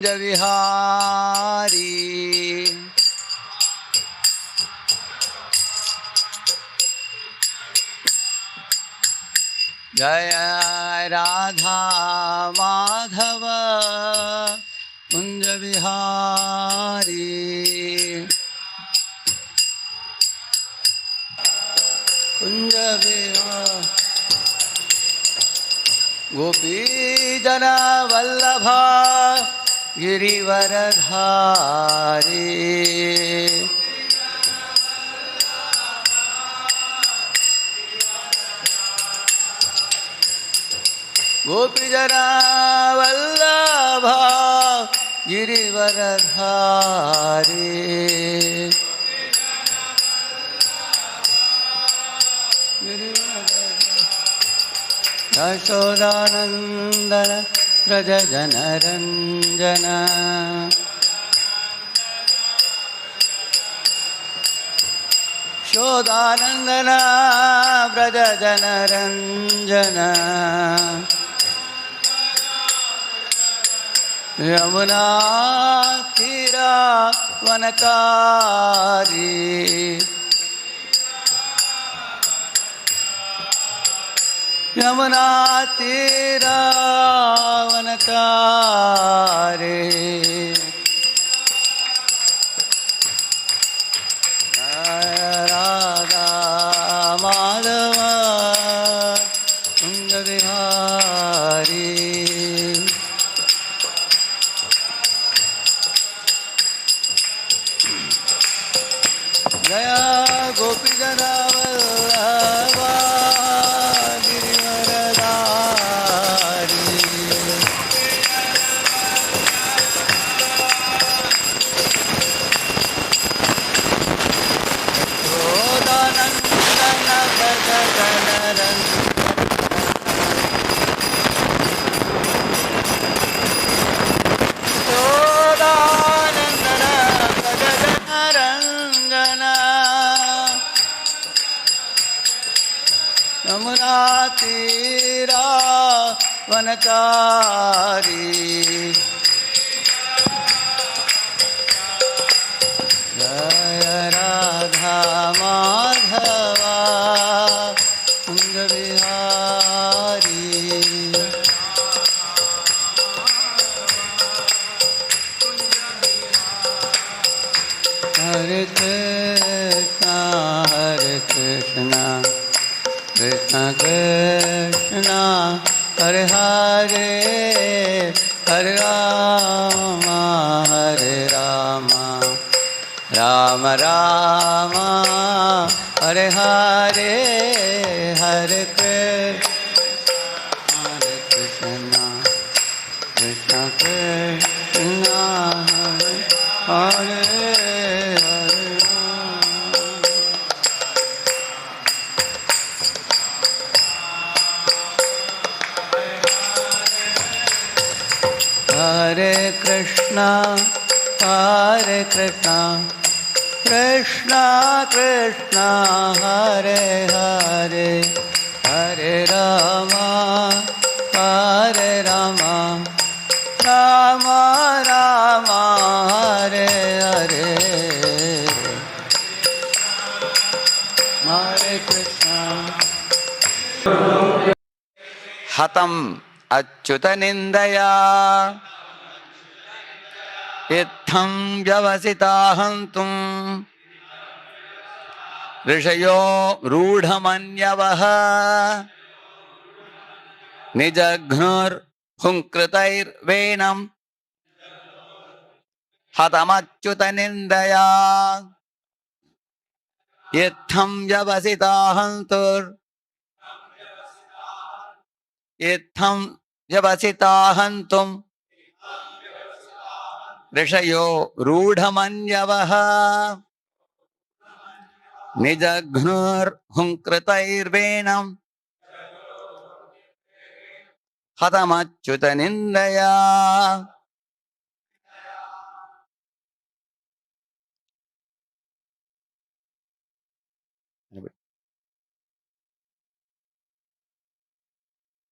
विहारी जय राधा माधव कुंज विहारी कुंज विहारी गोपी जना वल्लभा गिरिवरधारी गोपी जना वल्लभा गिरिवरधारी यशोदानंदन व्रज जनरंजन यशोदानंदन व्रज जनरंजन यमुना तीरा वनचारी यमुना तीरा वनचारी राधा माधव कुंज विहारी जय गोपी जना वल्लभा यमुना तीरा वनचारी जय राधा माधवा कुंज विहारी हरे कृष्णा कृष्ण कृष्ण हरे हरे हरे राम राम राम हरे हरे हरे कृष्ण कृष्ण कृष्ण हरे हरे कृष्णा कृष्णा कृष्णा हरे हरे हरे रामा राम राम हरे हरे हरे कृष्णा हतम अच्युत निंदया इत्थं व्यवसिता हन्तुं ऋषयो रूढमन्यवः निजघ्नुर्हुङ्कृतैर्वेनं हतमच्युत निंदया इत्थं व्यवसिता इत्थं व्यवसिता हन्तुं ऋषयो रूढमन्यवः निजघ्नुर्हुङ्कृतैर्वेनं हतमच्युत निंदया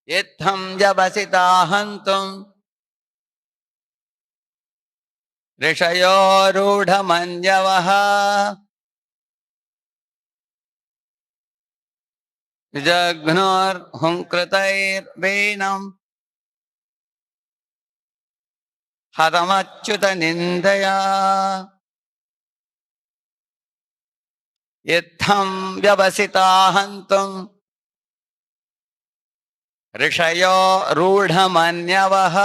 इत्थं व्यवसिता हन्तुं ऋषयो रूढमन्यवः जघ्नोर्हुङ्कृतैर्वेणम् हतमच्युतनिन्दया इत्थं व्यवसिता हन्तुम् ऋषयो रूढमन्यवः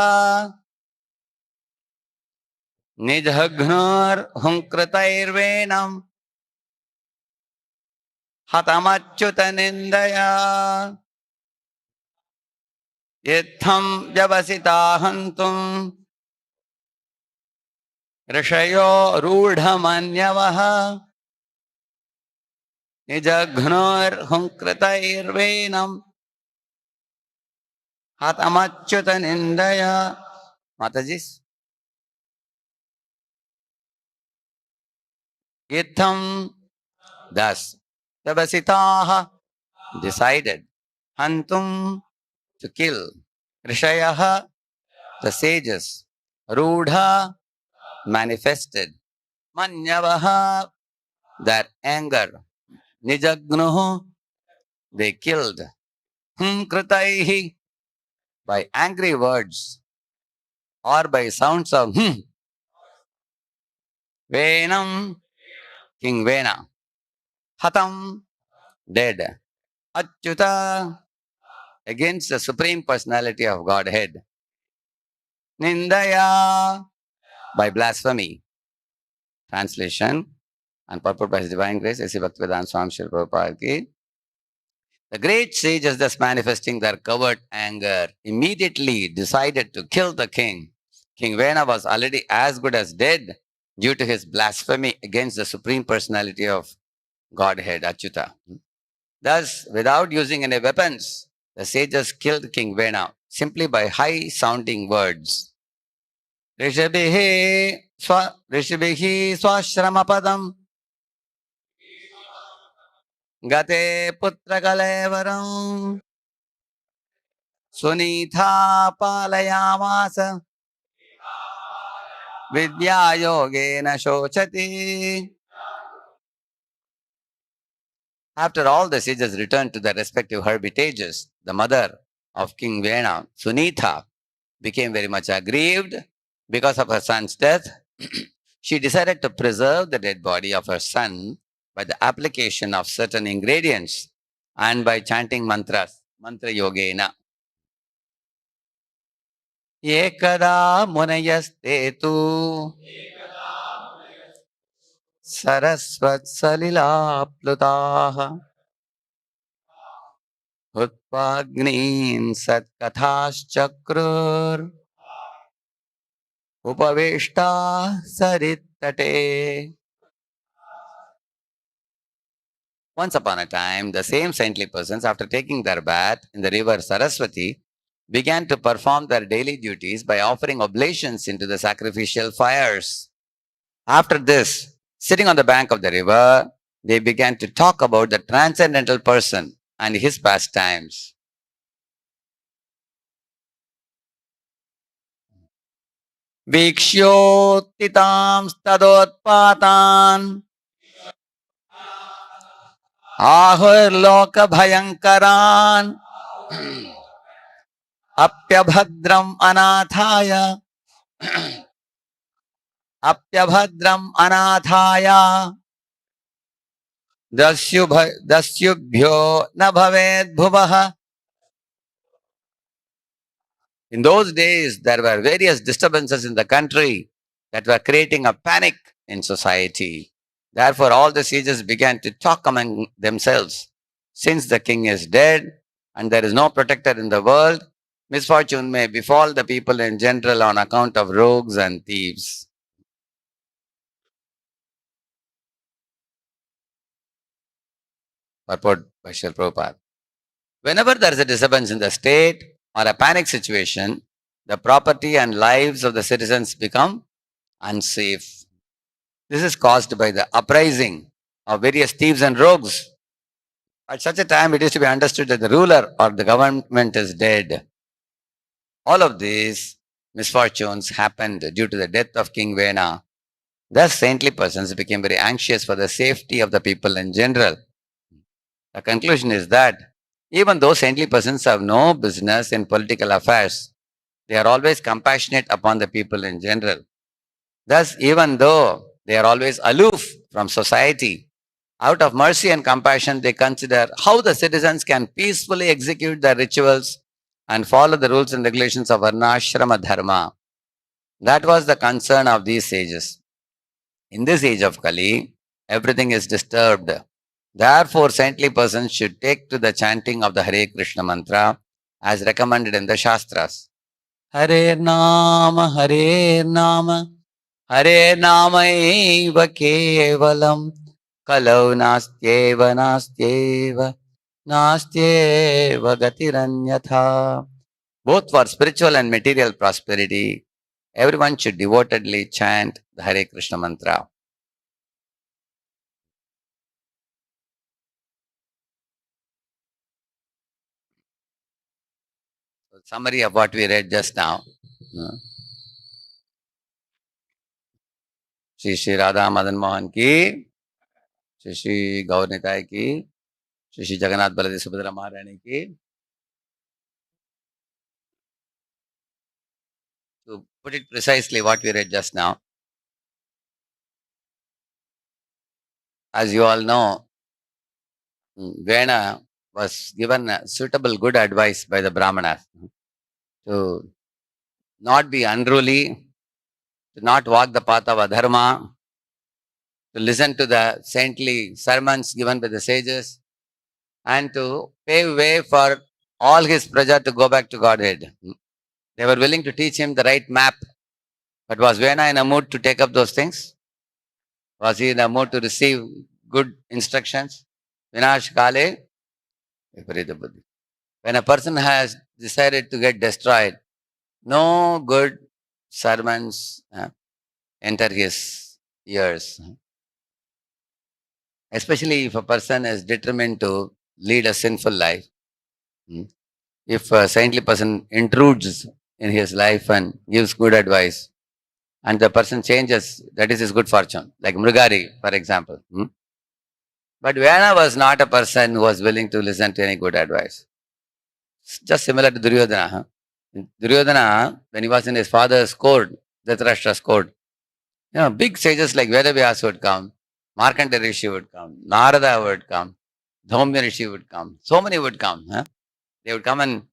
निजघ्नोर्हुङ्कृतैर्वेणम् हतमच्युतनिन्दया इत्थं व्यवसिता हन्तुम् ऋषयो रूढमन्यवः निजघ्नोर्हुङ्कृतैर्वेणम् हतमच्युतनिन्दया. Mataji, Itham thus Tabasitaha decided Hantum to kill Rishayaha the sages Rudha manifested Manyavaha their anger Nijagnuhu they killed Kritaihi by angry words or by sounds of Venam King Vena Hatam dead Achyuta against the Supreme Personality of Godhead. Nindaya by blasphemy. Translation and purport by His Divine Grace, A.C. Bhaktivedanta Swami Srila Prabhupada ki. The great sages, thus manifesting their covert anger, immediately decided to kill the king. King Vena was already as good as dead due to his blasphemy against the Supreme Personality of Godhead, Achyuta. Thus, without using any weapons, the sages killed King Vena simply by high-sounding words. Rishabhihi swashramapadam gate putra sunitha palayamasa vidya yogena shochati. After all the sages returned to their respective hermitages, the mother of King Vena, Sunitha, became very much aggrieved because of her son's death. She decided to preserve the dead body of her son by the application of certain ingredients and by chanting mantras, mantra yogena. Ekada munayaste tu sarasvat salila plutaha utpagnin satkathas chakrur upaveshta sarittate. Once upon a time, the same saintly persons, after taking their bath in the river Saraswati, began to perform their daily duties by offering oblations into the sacrificial fires. After this, sitting on the bank of the river, they began to talk about the transcendental person and his pastimes. Vikshyotitam stadotpatan ahur loka bhayankaran apyabhadram anathaya apyabhadram anathaya dasyubhyo na bhaved bhuvaha. In those days, there were various disturbances in the country that were creating a panic in society. Therefore, all the sages began to talk among themselves. Since the king is dead and there is no protector in the world, misfortune may befall the people in general on account of rogues and thieves. Purport by Srila Prabhupada. Whenever there is a disturbance in the state or a panic situation, the property and lives of the citizens become unsafe. This is caused by the uprising of various thieves and rogues. At such a time, it is to be understood that the ruler or the government is dead. All of this misfortunes happened due to the death of King Vena. Thus, saintly persons became very anxious for the safety of the people in general. The conclusion is that even though saintly persons have no business in political affairs, they are always compassionate upon the people in general. Thus, even though they are always aloof from society, out of mercy and compassion, they consider how the citizens can peacefully execute their rituals and follow the rules and regulations of Varnashrama Dharma. That was the concern of these sages. In this age of Kali, everything is disturbed. Therefore, saintly persons should take to the chanting of the Hare Krishna mantra as recommended in the Shastras. Hare Nama, Hare Nama, Hare Nama eva kevalam, kalau nastyeva nastyeva, nastyeva gatiranyatha. Both for spiritual and material prosperity, everyone should devotedly chant the Hare Krishna mantra. Summary of what we read just now. Uh, Shri Shri Radha Madan Mohan ki, Shri Shri Gaur Nitai ki, Shri Shri Jagannath Baladi Subhadra Maharani ki. To put it precisely what we read just now, as you all know, Vena was given suitable good advice by the Brahmanas to not be unruly, to not walk the path of adharma, to listen to the saintly sermons given by the sages, and to pave way for all his praja to go back to Godhead. They were willing to teach him the right map. But was Vena in a mood to take up those things? Was he in a mood to receive good instructions? Vinash Kale, Viparita Buddhi. When a person has decided to get destroyed, no good sermons enter his ears. Especially if a person is determined to lead a sinful life. If a saintly person intrudes in his life and gives good advice, and the person changes, that is his good fortune. Like Mrigari, for example. But Vyana was not a person who was willing to listen to any good advice. It's just similar to Duryodhana. Duryodhana, when he was in his father's court, Dhritarashtra's court, big sages like Vedavyas would come, Markandeya Rishi would come, Narada would come, Dhaumya Rishi would come, so many would come. They would come and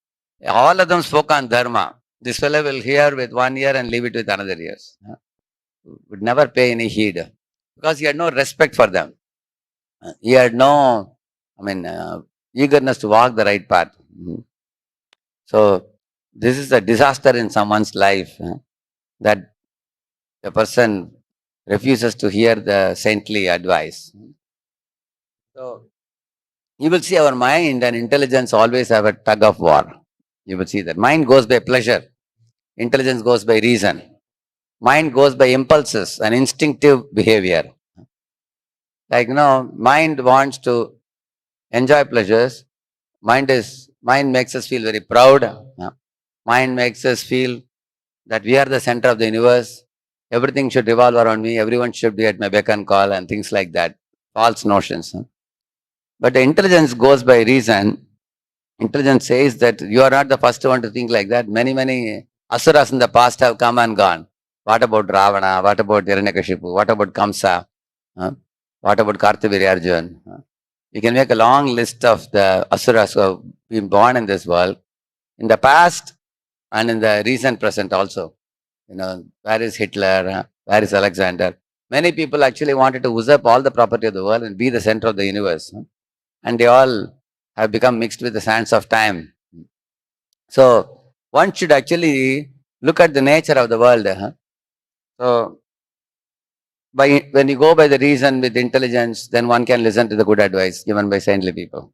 all of them spoke on dharma. This fellow will hear with one ear and leave it with another ear. Would never pay any heed because he had no respect for them. He had no, eagerness to walk the right path. So, this is a disaster in someone's life that the person refuses to hear the saintly advice. So, you will see our mind and intelligence always have a tug of war. You will see that. Mind goes by pleasure, intelligence goes by reason. Mind goes by impulses and instinctive behavior. Like, mind wants to enjoy pleasures. Mind makes us feel very proud. Mind makes us feel that we are the center of the universe. Everything should revolve around me. Everyone should be at my beck and call and things like that. False notions. But the intelligence goes by reason. Intelligence says that you are not the first one to think like that. Many, many asuras in the past have come and gone. What about Ravana? What about Hiranyakashipu? What about Kamsa? What about Kartavirya? You can make a long list of the asuras who have been born in this world, in the past and in the recent present also. Where is Hitler? Where is Alexander? Many people actually wanted to usurp all the property of the world and be the center of the universe. And they all have become mixed with the sands of time. So, one should actually look at the nature of the world. So, when you go by the reason with intelligence, then one can listen to the good advice given by saintly people.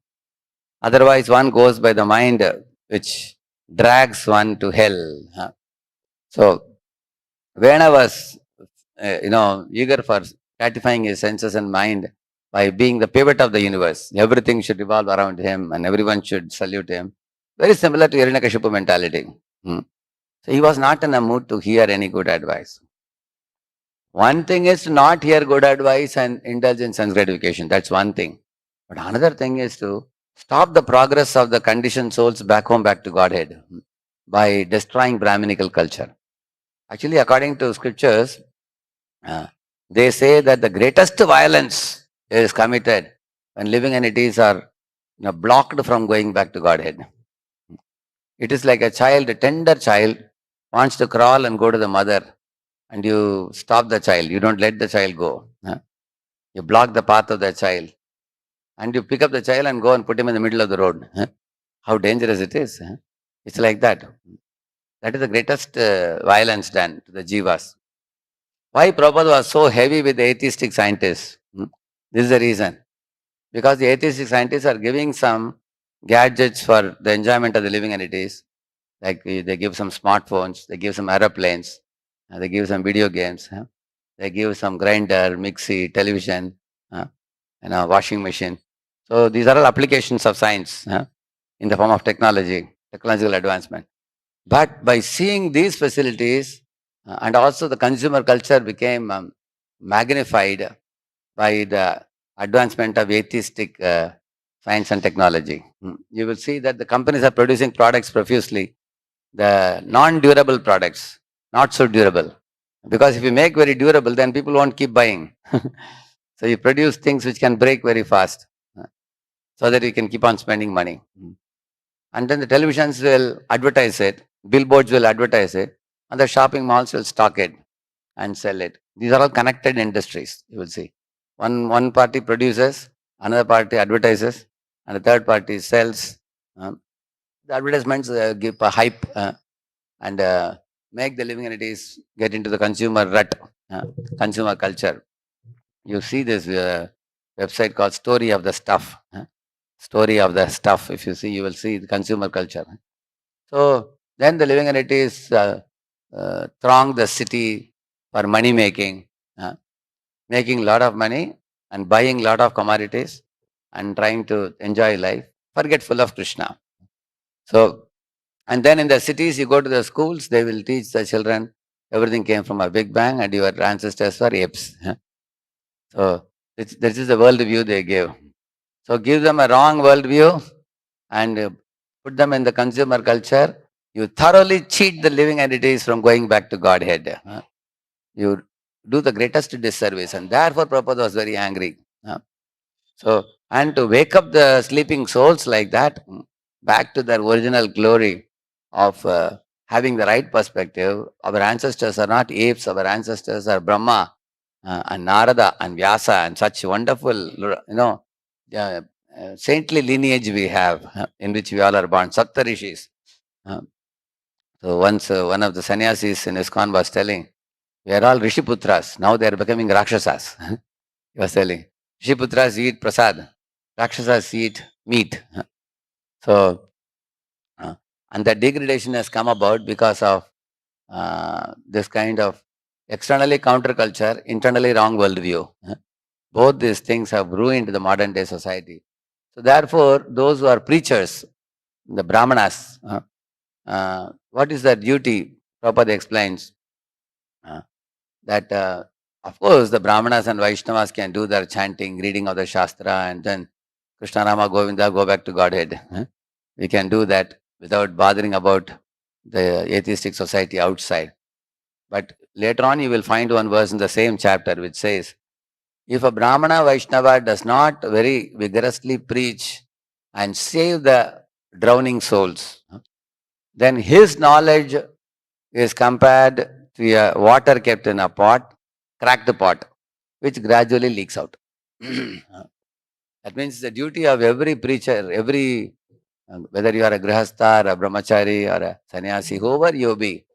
Otherwise, one goes by the mind, which drags one to hell. So, Vena was, eager for gratifying his senses and mind by being the pivot of the universe. Everything should revolve around him and everyone should salute him. Very similar to Hiranyakashipu mentality. So he was not in a mood to hear any good advice. One thing is to not hear good advice and indulge in sense gratification. That's one thing. But another thing is to stop the progress of the conditioned souls back home, back to Godhead by destroying Brahminical culture. Actually, according to scriptures, uh, they say that the greatest violence is committed when living entities are blocked from going back to Godhead. It is like a child, a tender child, wants to crawl and go to the mother, and you stop the child. You don't let the child go. You block the path of the child, and you pick up the child and go and put him in the middle of the road. How dangerous it is. It's like that. That is the greatest violence done to the jivas. Why Prabhupada was so heavy with the atheistic scientists? This is the reason. Because the atheistic scientists are giving some gadgets for the enjoyment of the living entities. Like they give some smartphones, they give some aeroplanes, they give some video games, they give some grinder, mixie, television, uh, washing machine. So these are all applications of science in the form of technology, technological advancement. But by seeing these facilities, and also the consumer culture became magnified by the advancement of atheistic science and technology. You will see that the companies are producing products profusely, the non-durable products, not so durable. Because if you make very durable, then people won't keep buying. So you produce things which can break very fast, so that you can keep on spending money. And then the televisions will advertise it, billboards will advertise it, and the shopping malls will stock it and sell it. These are all connected industries, you will see. One party produces, another party advertises, and the third party sells. The advertisements give a hype and make the living entities get into the consumer rut, consumer culture. You see this website called Story of the Stuff. Story of the Stuff. If you see, you will see the consumer culture. So then the living entities throng the city for money making, making a lot of money and buying a lot of commodities and trying to enjoy life, forgetful of Krishna. So, and then in the cities, you go to the schools, they will teach the children everything came from a big bang and your ancestors were apes. So, this is the worldview they give. So, give them a wrong worldview and put them in the consumer culture. You thoroughly cheat the living entities from going back to Godhead. You do the greatest disservice, and therefore Prabhupada was very angry. So, and to wake up the sleeping souls like that, back to their original glory of having the right perspective. Our ancestors are not apes, our ancestors are Brahma and Narada and Vyasa and such wonderful, uh, saintly lineage we have in which we all are born, Sapta Rishis. Uh, so once one of the sannyasis in ISKCON was telling, we are all Rishiputras, now they are becoming Rakshasas. He was telling, Rishiputras eat prasad, Rakshasas eat meat. So, and that degradation has come about because of this kind of externally counterculture, internally wrong worldview. Both these things have ruined the modern day society. So, therefore, those who are preachers, the Brahmanas, what is their duty? Prabhupada explains uh, that, of course, the Brahmanas and Vaishnavas can do their chanting, reading of the Shastra, and then Krishna Rama Govinda go back to Godhead. We can do that without bothering about the atheistic society outside. But later on, you will find one verse in the same chapter which says, if a Brahmana Vaishnava does not very vigorously preach and save the drowning souls, then his knowledge is compared to a water kept in a pot, cracked pot, which gradually leaks out. That means the duty of every preacher, every whether you are a grihastha, or a brahmachari, or a sannyasi, whoever you be,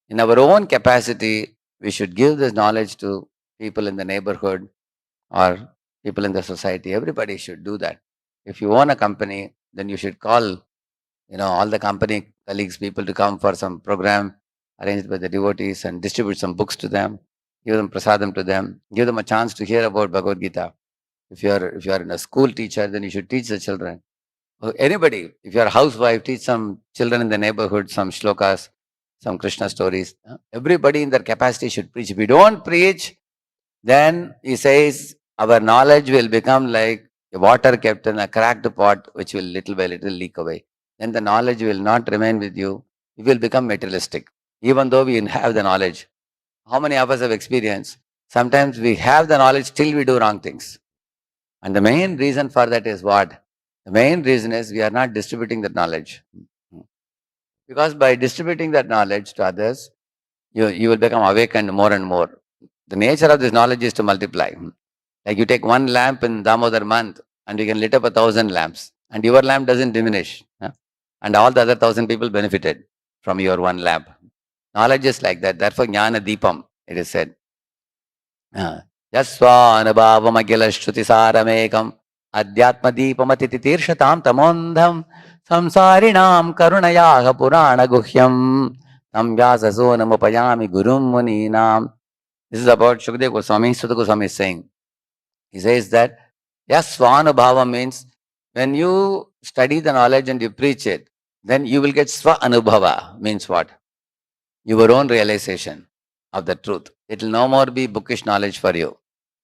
in our own capacity, we should give this knowledge to people in the neighborhood or people in the society. Everybody should do that. If you own a company, then you should call, all the company colleagues, people to come for some program arranged by the devotees and distribute some books to them, give them prasadam to them, give them a chance to hear about Bhagavad Gita. If you are in a school teacher, then you should teach the children. Or anybody, if you are a housewife, teach some children in the neighborhood some shlokas, some Krishna stories. Everybody in their capacity should preach. If we don't preach, then he says our knowledge will become like a water kept in a cracked pot, which will little by little leak away. Then the knowledge will not remain with you. You will become materialistic. Even though we have the knowledge, how many of us have experienced? Sometimes we have the knowledge, still we do wrong things. And the main reason for that is what? The main reason is we are not distributing that knowledge. Because by distributing that knowledge to others, you will become awakened more and more. The nature of this knowledge is to multiply. Like you take one lamp in Damodar month and you can lit up 1,000 lamps, and your lamp doesn't diminish. And all the other 1,000 people benefited from your one lamp. Knowledge is like that. Therefore, Jnana Deepam, it is said. Yasvanabhavamagilashruti Adhyatma Deepamati Tirshatam Tamondham Samsarinam Karunayaha Purana Guhyam Tam Vyasasonam Upayami Gurum Muninam. This is about Shukadeva Goswami. Sutta Goswami is saying. He says that Yasvanubhava means when you study the knowledge and you preach it, then you will get Sva Anubhava. Means what? Your own realization of the truth. It will no more be bookish knowledge for you.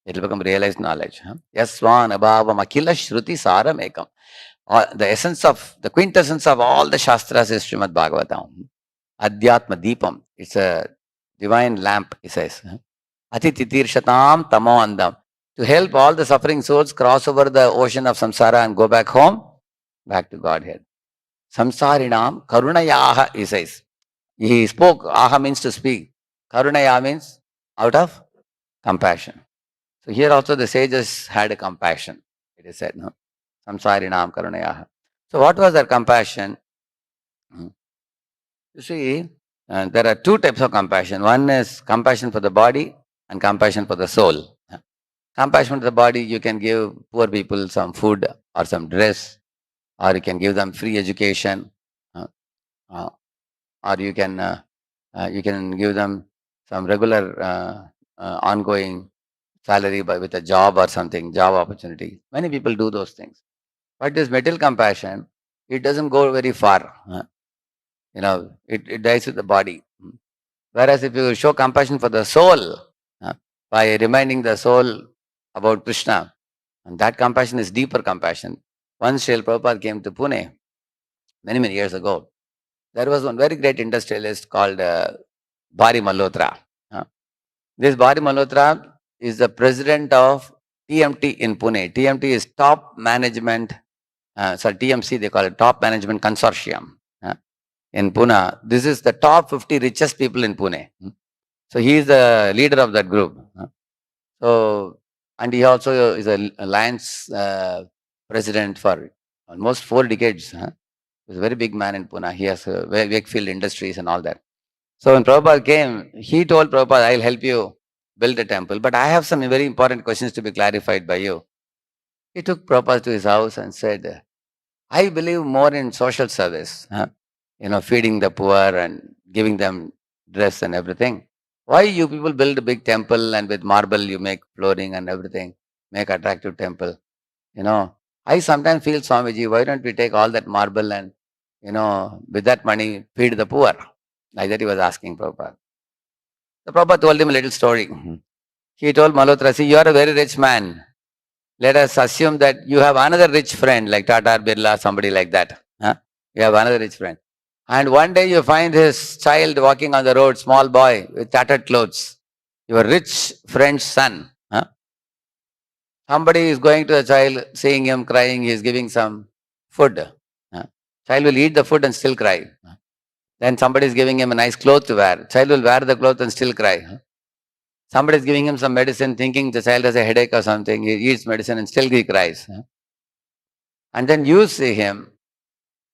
It will become realized knowledge. Yasvanubhava Makila Shruti Saramekam. The essence of, the quintessence of all the Shastras is Srimad Bhagavatam. Adhyatma Deepam. It's a divine lamp, he says. Atititirshatam Tamo Andam. To help all the suffering souls cross over the ocean of samsara and go back home, back to Godhead. Samsarinam Karunayaha, he says. He spoke, aha means to speak. Karunaya means out of compassion. So here also the sages had a compassion. It is said, no? Samsarinam Karunayaha. So what was their compassion? You see, there are two types of compassion. One is compassion for the body and compassion for the soul. Compassion to the body, you can give poor people some food or some dress, or you can give them free education, or you can give them some regular ongoing salary with a job or something, job opportunity. Many people do those things. But this material compassion, it doesn't go very far. It dies with the body. Whereas if you show compassion for the soul, by reminding the soul about Krishna, and that compassion is deeper compassion. Once Srila Prabhupada came to Pune, many, many years ago, there was one very great industrialist called Bari Malhotra. This Bari Malhotra is the president of TMT in Pune. TMT is Top Management, TMC they call it, Top Management Consortium in Pune. This is the top 50 richest people in Pune. So he is the leader of that group. And he also is a Alliance president for almost 4 decades. He's a very big man in Pune. He has Wakefield Industries and all that. So when Prabhupada came, he told Prabhupada, I'll help you build a temple, but I have some very important questions to be clarified by you. He took Prabhupada to his house and said, I believe more in social service, feeding the poor and giving them dress and everything. Why you people build a big temple and with marble you make flooring and everything, make attractive temple? I sometimes feel, Swamiji, why don't we take all that marble and, with that money, feed the poor? Like that he was asking Prabhupada. The Prabhupada told him a little story. He told Malhotra, see, you are a very rich man. Let us assume that you have another rich friend like Tata, Birla, somebody like that. You have another rich friend. And one day you find his child walking on the road, small boy with tattered clothes. Your rich friend's son. Somebody is going to the child, seeing him crying, he is giving some food. Child will eat the food and still cry. Then somebody is giving him a nice cloth to wear. Child will wear the cloth and still cry. Somebody is giving him some medicine, thinking the child has a headache or something. He eats medicine and still he cries. And then you see him.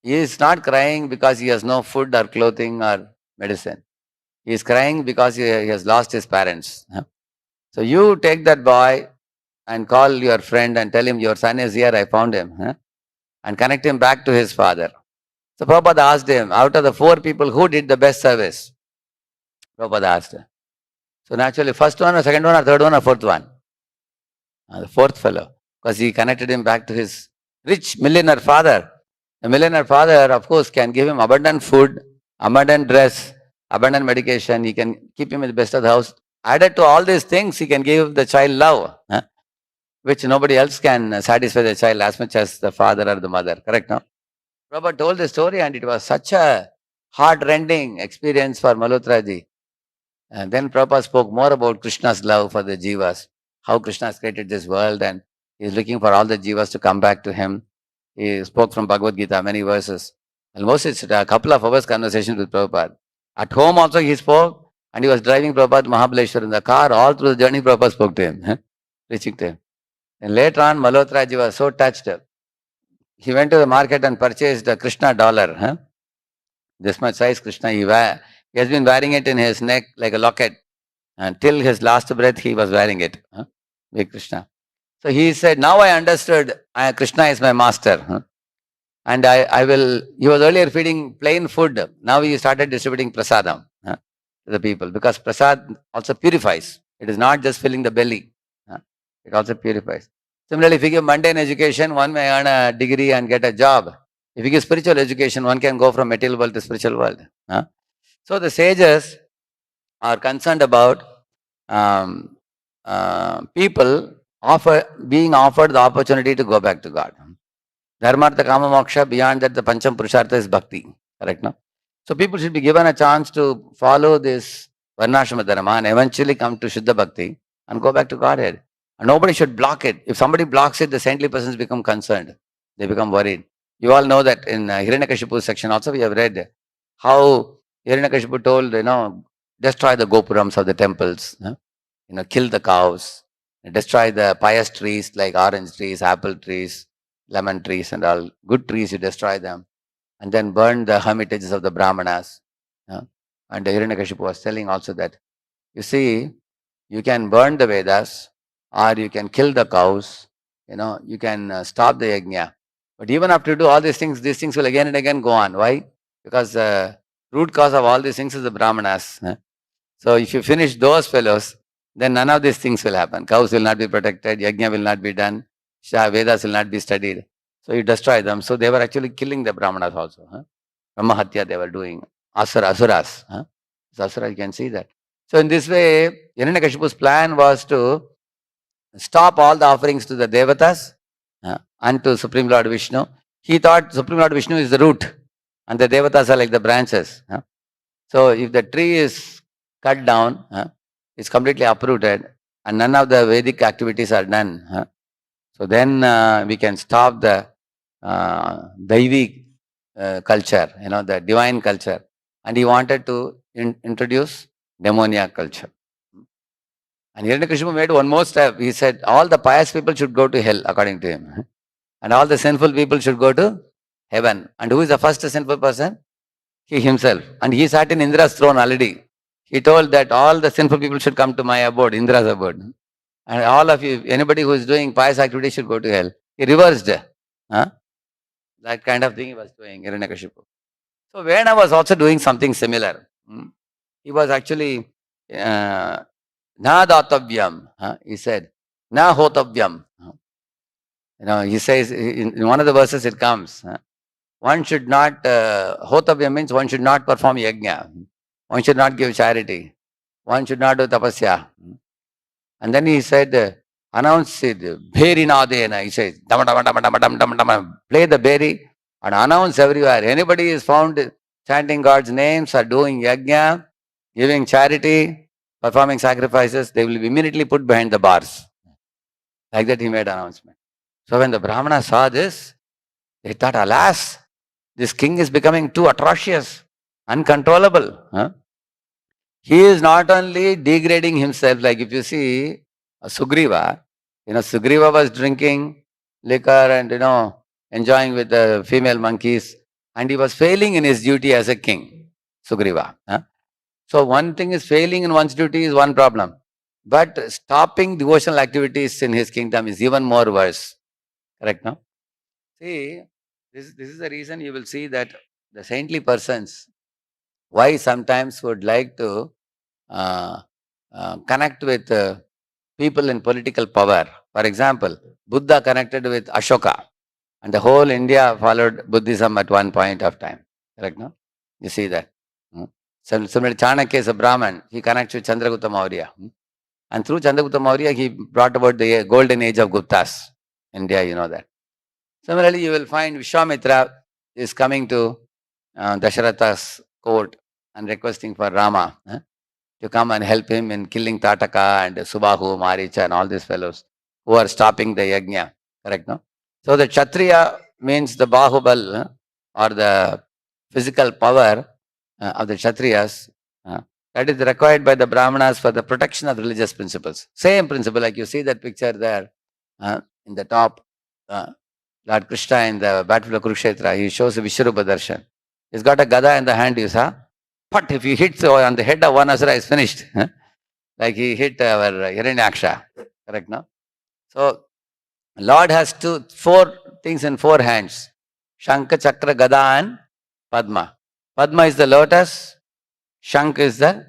He is not crying because he has no food or clothing or medicine. He is crying because he has lost his parents. So you take that boy and call your friend and tell him, your son is here, I found him. And connect him back to his father. So Prabhupada asked him, out of the 4 people, who did the best service? Prabhupada asked him. So naturally, first one or second one or third one or fourth one? The 4th fellow. Because he connected him back to his rich millionaire father. The millionaire father, of course, can give him abundant food, abundant dress, abundant medication, he can keep him in the best of the house. Added to all these things, he can give the child love, which nobody else can satisfy the child as much as the father or the mother. Correct, no? Prabhupada told the story, and it was such a heart-rending experience for Malhotra ji. And then Prabhupada spoke more about Krishna's love for the jivas, how Krishna has created this world and he is looking for all the jivas to come back to him. He spoke from Bhagavad Gita, many verses. Almost it's a couple of hours conversation with Prabhupada. At home also he spoke, and he was driving Prabhupada to Mahabaleshwar in the car. All through the journey, Prabhupada spoke to him, preaching to him. And later on, Malhotra ji was so touched. He went to the market and purchased a Krishna dollar. This much size Krishna. He has been wearing it in his neck like a locket. And till his last breath, he was wearing it. Big Krishna. So he said, now I understood Krishna is my master. And he was earlier feeding plain food. Now he started distributing prasadam to the people, because prasad also purifies. It is not just filling the belly. It also purifies. Similarly, if you give mundane education, one may earn a degree and get a job. If you give spiritual education, one can go from material world to spiritual world. So the sages are concerned about people being offered the opportunity to go back to God. Dharmartha Kama Moksha, beyond that the Pancham Purushartha is Bhakti. Correct, no? So people should be given a chance to follow this Varnashrama Dharma and eventually come to Shuddha Bhakti and go back to Godhead. And nobody should block it. If somebody blocks it, the saintly persons become concerned. They become worried. You all know that in Hiranyakashipu's section also we have read how Hiranyakashipu told, destroy the gopurams of the temples, kill the cows, destroy the pious trees like orange trees, apple trees, lemon trees and all. Good trees, you destroy them. And then burn the hermitages of the Brahmanas. And Hiranyakashipu was telling also that, you see, you can burn the Vedas or you can kill the cows, you can stop the yajna. But even after you do all these things will again and again go on. Why? Because the root cause of all these things is the Brahmanas. So if you finish those fellows, then none of these things will happen. Cows will not be protected, yajna will not be done, Vedas will not be studied. So you destroy them. So they were actually killing the Brahmanas also. Brahmahatya they were doing. Asuras. So Asura, you can see that. So in this way, Hiranyakashipu's plan was to stop all the offerings to the Devatas and to Supreme Lord Vishnu. He thought Supreme Lord Vishnu is the root and the Devatas are like the branches. So if the tree is cut down, it's completely uprooted and none of the Vedic activities are done. So then we can stop the Daivi culture, the divine culture. And he wanted to introduce demoniac culture. And Hiranyakashipu made one more step. He said all the pious people should go to hell according to him. And all the sinful people should go to heaven. And who is the first sinful person? He himself. And he sat in Indra's throne already. He told that all the sinful people should come to my abode, Indra's abode. And all of you, anybody who is doing pious activity should go to hell. He reversed. That kind of thing he was doing, Hiranyakashipu. So Vena was also doing something similar. He was actually na datavyam. He said, na hotavyam. He says in one of the verses it comes. One should not, hotavyam means one should not perform yajna. One should not give charity. One should not do tapasya. And then he said, announce it, bheri nadena. He says, play the bheri and announce everywhere. Anybody is found chanting God's names or doing yajna, giving charity, performing sacrifices, they will be immediately put behind the bars. Like that he made announcement. So when the Brahmanas saw this, they thought, alas, this king is becoming too atrocious, uncontrollable. He is not only degrading himself, like if you see Sugriva, Sugriva was drinking liquor and, enjoying with the female monkeys, and he was failing in his duty as a king, Sugriva. So one thing is failing in one's duty is one problem, but stopping devotional activities in his kingdom is even more worse. Correct, no? See, this is the reason you will see that the saintly persons, why sometimes would like to connect with people in political power. For example, Buddha connected with Ashoka and the whole India followed Buddhism at one point of time. Correct, no? You see that. Similarly, Chanakya is a Brahman. He connects with Chandragupta Maurya. And through Chandragupta Maurya, he brought about the golden age of Guptas. India, you know that. Similarly, you will find Vishwamitra is coming to Dasharatha's court and requesting for Rama to come and help him in killing Tataka and Subahu, Maricha, and all these fellows who are stopping the yajna. Correct, no? So the Kshatriya means the Bahubal or the physical power of the Kshatriyas that is required by the Brahmanas for the protection of religious principles. Same principle, like you see that picture there in the top. Lord Krishna in the battlefield of Kurukshetra, he shows a Vishwarupa darshan. He's got a gada in the hand, you saw. But if he hits on the head of one asura, is finished. Like he hit our Hiranyaksha. Correct, no? So, Lord has four things in four hands. Shankha, Chakra, Gada and Padma. Padma is the lotus. Shankh is the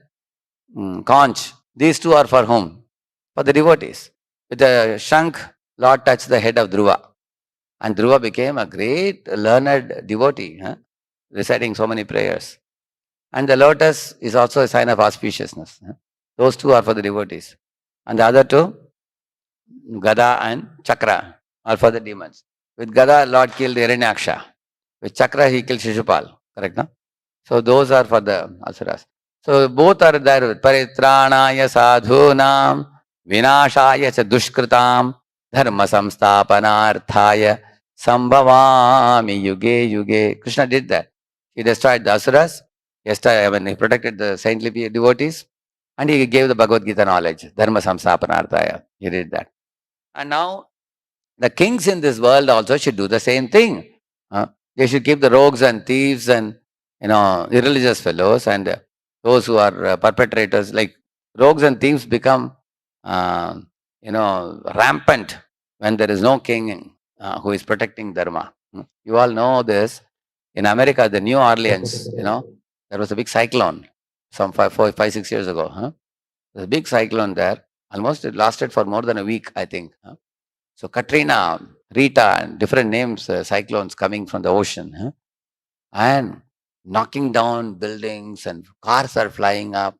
conch. These two are for whom? For the devotees. With the Shankh, Lord touched the head of Dhruva. And Dhruva became a great learned devotee, reciting so many prayers. And the lotus is also a sign of auspiciousness. Those two are for the devotees. And the other two, Gada and Chakra, are for the demons. With Gada, Lord killed Hiranyaksha. With Chakra, he killed Shishupal. Correct, no? So those are for the asuras. So both are there. Paritranaya sadhunam, vinashaya cha dushkritam, dharma samstapanarthaya, sambhavami yuge yuge. Krishna did that. He destroyed the asuras. He protected the saintly devotees. And he gave the Bhagavad Gita knowledge. Dharma samstapanarthaya. He did that. And now the kings in this world also should do the same thing. They should keep the rogues and thieves and irreligious fellows and those who are perpetrators. Like rogues and thieves become rampant when there is no king who is protecting dharma. You all know this. In America, the New Orleans, there was a big cyclone some 6 years ago. There's a big cyclone there. Almost it lasted for more than a week, I think. So Katrina, Rita, and different names, cyclones coming from the ocean, and knocking down buildings, and cars are flying up.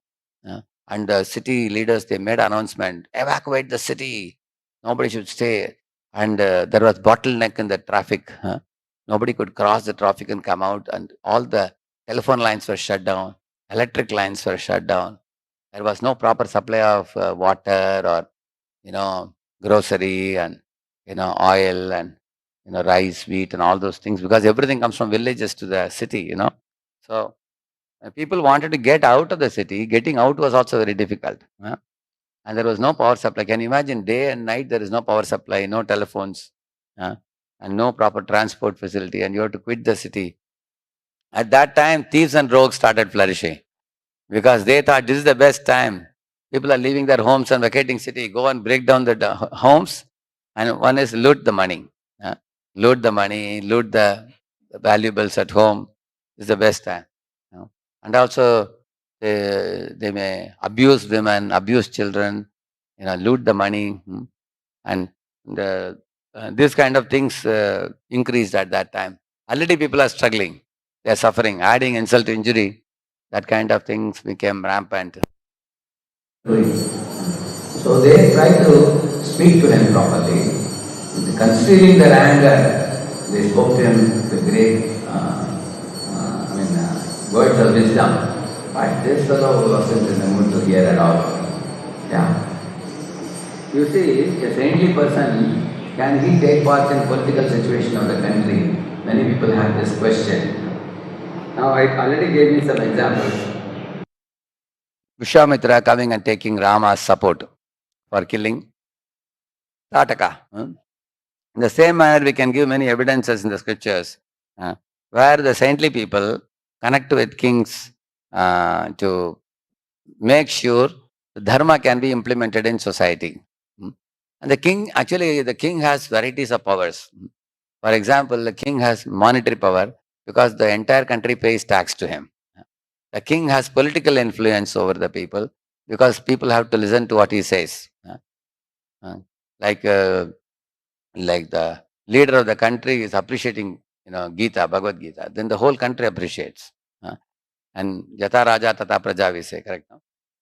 And the city leaders, they made announcement, evacuate the city. Nobody should stay. And there was bottleneck in the traffic. Nobody could cross the traffic and come out. And all the telephone lines were shut down. Electric lines were shut down. There was no proper supply of water or, grocery and, oil and, rice, wheat and all those things because everything comes from villages to the city. So people wanted to get out of the city. Getting out was also very difficult. And there was no power supply. Can you imagine day and night there is no power supply, no telephones, and no proper transport facility, and you have to quit the city. At that time, thieves and rogues started flourishing because they thought this is the best time. People are leaving their homes and vacating city. Go and break down the homes, and one is loot the money. Loot the money, loot the valuables at home. This is the best time. And also, they may abuse women, abuse children, loot the money, and these kind of things increased at that time. Already people are struggling. They are suffering, adding insult to injury. That kind of things became rampant. So they tried to speak to him properly. Concealing their anger, they spoke to him with great words of wisdom. But this fellow wasn't in the mood to hear at all. Yeah. You see, a saintly person, can he take part in political situation of the country? Many people have this question. Now, I already gave you some examples. Vishwamitra coming and taking Rama's support for killing Tataka. In the same manner, we can give many evidences in the scriptures where the saintly people connect with kings to make sure the dharma can be implemented in society. And the king has varieties of powers. For example, the king has monetary power because the entire country pays tax to him. The king has political influence over the people because people have to listen to what he says. Like the leader of the country is appreciating, Gita, Bhagavad Gita, then the whole country appreciates. And Yata Raja Tata Praja we say, correct?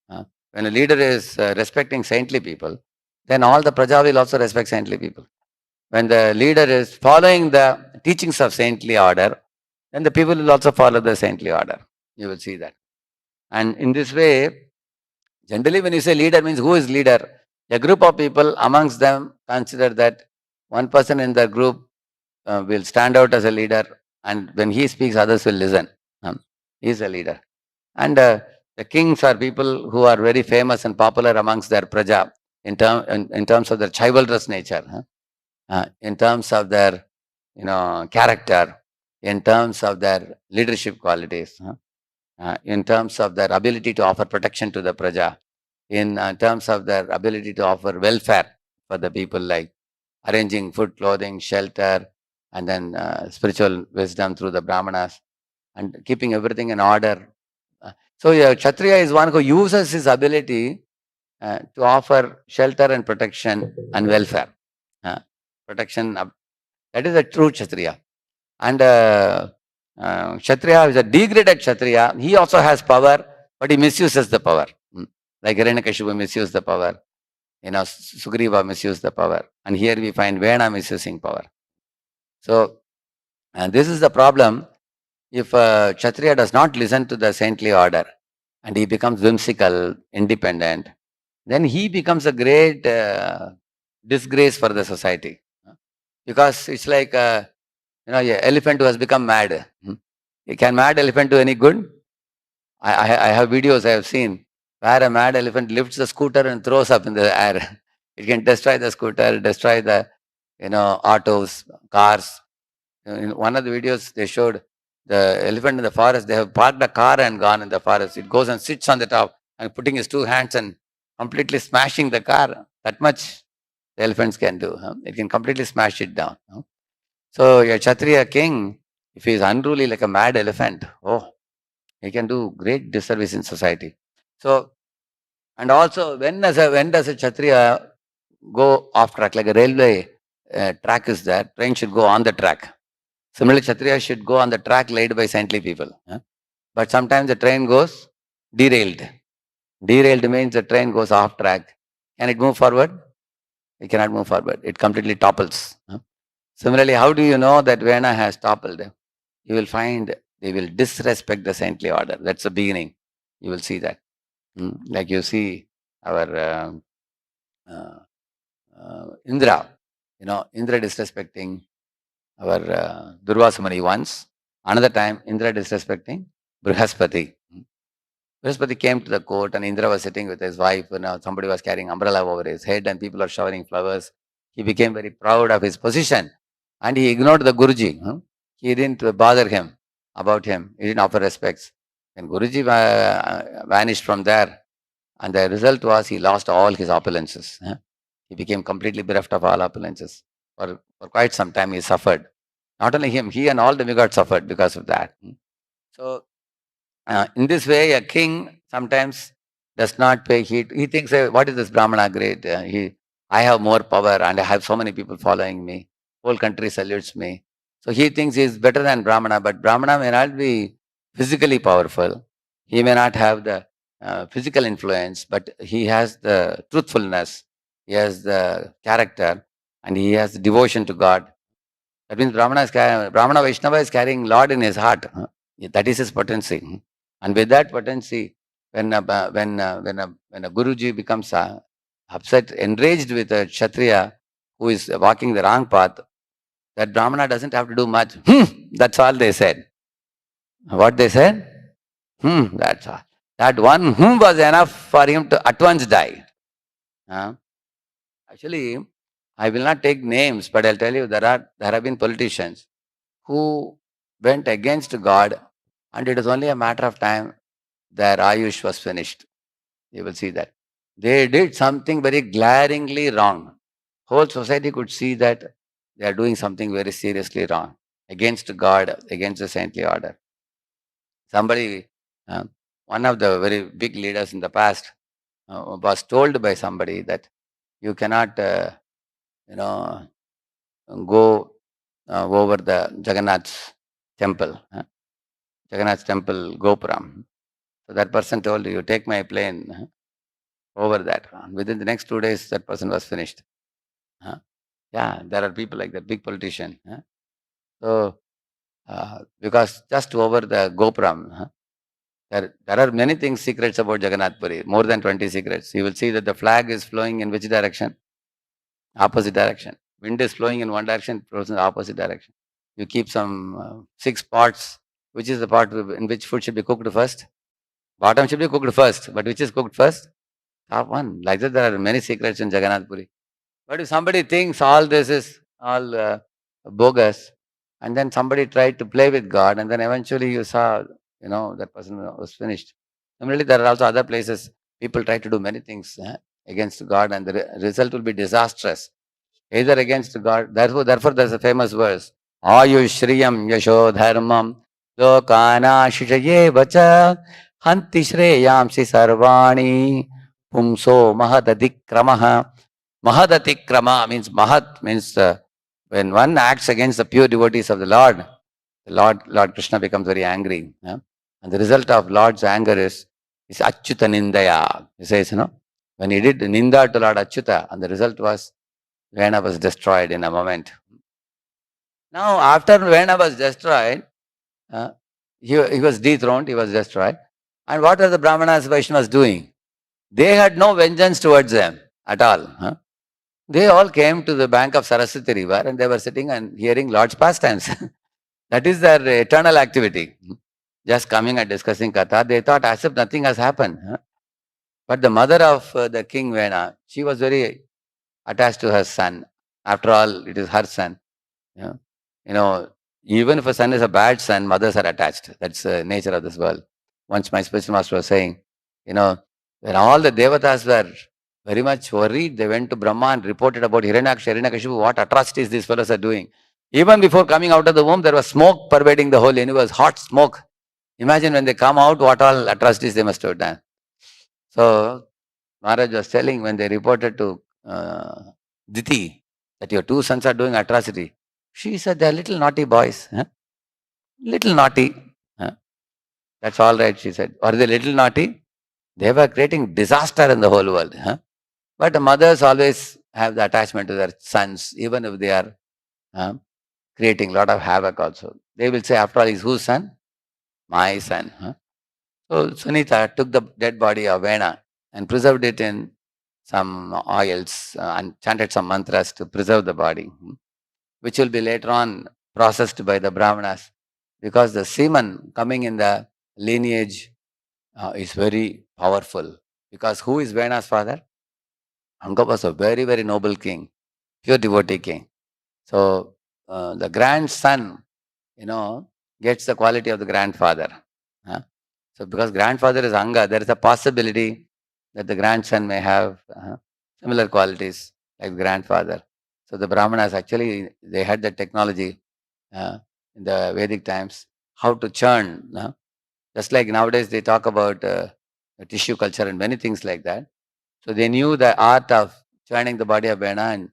No? When a leader is respecting saintly people, then all the Praja will also respect saintly people. When the leader is following the teachings of saintly order, then the people will also follow the saintly order. You will see that. And in this way, generally when you say leader means who is leader? A group of people amongst them consider that one person in the group will stand out as a leader, and when he speaks, others will listen. He is a leader. And the kings are people who are very famous and popular amongst their praja in terms of their chivalrous nature, in terms of their character, in terms of their leadership qualities, in terms of their ability to offer protection to the praja, in terms of their ability to offer welfare for the people, like arranging food, clothing, shelter, and then spiritual wisdom through the brahmanas, and keeping everything in order. So a Kshatriya is one who uses his ability to offer shelter and protection and welfare. Uh, protection, that is a true Kshatriya. And Kshatriya is a degraded Kshatriya. He also has power, but he misuses the power. Like Hiranyakashipu misused the power. Sugriva misused the power. And here we find Vena misusing power. So, and this is the problem. If a Kshatriya does not listen to the saintly order and he becomes whimsical, independent, then he becomes a great disgrace for the society. Because it's like, an elephant who has become mad. Can mad elephant do any good? I have videos I have seen where a mad elephant lifts the scooter and throws up in the air. It can destroy the scooter, destroy the, autos, cars. In one of the videos, they showed the elephant in the forest. They have parked a car and gone in the forest. It goes and sits on the top and putting his two hands and completely smashing the car. That much the elephants can do. It can completely smash it down. So a Kshatriya king, if he is unruly like a mad elephant, he can do great disservice in society. So, and also when does a Kshatriya go off track? Like a railway track is there, train should go on the track. Similarly, Kshatriya should go on the track laid by saintly people. But sometimes the train goes derailed. Derailed means the train goes off track. Can it move forward? It cannot move forward. It completely topples. Similarly, how do you know that Vena has toppled? You will find they will disrespect the saintly order. That's the beginning. You will see that. Like you see our uh, Indra, Indra disrespecting our Durvasa Muni once. Another time, Indra disrespecting Brihaspati. Brihaspati came to the court and Indra was sitting with his wife. Somebody was carrying umbrella over his head and people are showering flowers. He became very proud of his position and he ignored the Guruji. He didn't bother him about him. He didn't offer respects. Then Guruji vanished from there, and the result was he lost all his opulences. He became completely bereft of all opulences. For quite some time he suffered. Not only him, he and all the demigods suffered because of that. So in this way, a king sometimes does not pay heed. He thinks, what is this Brahmana great? I have more power and I have so many people following me. Whole country salutes me. So he thinks he is better than Brahmana, but Brahmana may not be physically powerful. He may not have the physical influence, but he has the truthfulness, he has the character, and he has the devotion to God. That means Brahmana Vaishnava is carrying Lord in his heart. That is his potency. And with that potency, when a Guruji becomes upset, enraged with a Kshatriya who is walking the wrong path, that Brahmana doesn't have to do much. That's all they said. What they said? That's all. That one was enough for him to at once die. Actually, I will not take names, but I'll tell you there have been politicians who went against God, and it is only a matter of time their Ayush was finished. You will see that. They did something very glaringly wrong. Whole society could see that they are doing something very seriously wrong against God, against the saintly order. Somebody, uh, one of the very big leaders in the past, was told by somebody that you cannot, you know, go over the Jagannath's temple. Jagannath temple Gopuram. So that person told you, take my plane over that. Within the next 2 days, that person was finished. Yeah, there are people like that, big politician. So, because just over the Gopuram, there are many things, secrets about Jagannath Puri, more than 20 secrets. You will see that the flag is flowing in which direction? Opposite direction. Wind is flowing in one direction, it flows in the opposite direction. You keep some 6 pots. Which is the pot in which food should be cooked first? Bottom should be cooked first, but which is cooked first? Top one. Like that, there are many secrets in Jagannath Puri. But if somebody thinks all this is all bogus, and then somebody tried to play with God, and then eventually you saw, that person was finished. Similarly, there are also other places people try to do many things against God, and the result will be disastrous. Either against God. Therefore, there's a famous verse: Ayushriyam yasho dharmam lokana shishaye vacha hanti shreyamsi sarvani pumso mahadadikramaha. Mahadatikrama means mahat means when one acts against the pure devotees of Lord Krishna becomes very angry. And the result of Lord's anger is Achyuta Nindaya. He says, when he did Ninda to Lord Achyuta, and the result was Vena was destroyed in a moment. Now, after Vena was destroyed, uh, he was dethroned, he was destroyed. And what are the Brahmanas, Vaishnavas doing? They had no vengeance towards them at all. They all came to the bank of Saraswati river and they were sitting and hearing Lord's pastimes. That is their eternal activity. Just coming and discussing Katha, they thought as if nothing has happened. But the mother of the king Vena, she was very attached to her son. After all, it is her son. Yeah. Even if a son is a bad son, mothers are attached. That's the nature of this world. Once my spiritual master was saying, when all the devatas were very much worried, they went to Brahma and reported about Hiranyakashipu, what atrocities these fellows are doing. Even before coming out of the womb, there was smoke pervading the whole universe, hot smoke. Imagine when they come out, what all atrocities they must have done. So, Maharaj was telling when they reported to Diti that your 2 sons are doing atrocity. She said, they're little naughty boys. Little naughty. That's all right, she said. Are they little naughty? They were creating disaster in the whole world. But the mothers always have the attachment to their sons, even if they are creating a lot of havoc also. They will say, after all, is whose son? My son. So Sunita took the dead body of Vena and preserved it in some oils and chanted some mantras to preserve the body, which will be later on processed by the Brahmanas. Because the semen coming in the lineage is very powerful. Because who is Vena's father? Anga was a very, very noble king, pure devotee king. So the grandson, gets the quality of the grandfather. So because grandfather is Anga, there is a possibility that the grandson may have similar qualities like grandfather. So the Brahmanas actually, they had the technology in the Vedic times, how to churn. Just like nowadays they talk about tissue culture and many things like that. So they knew the art of churning the body of Vena, and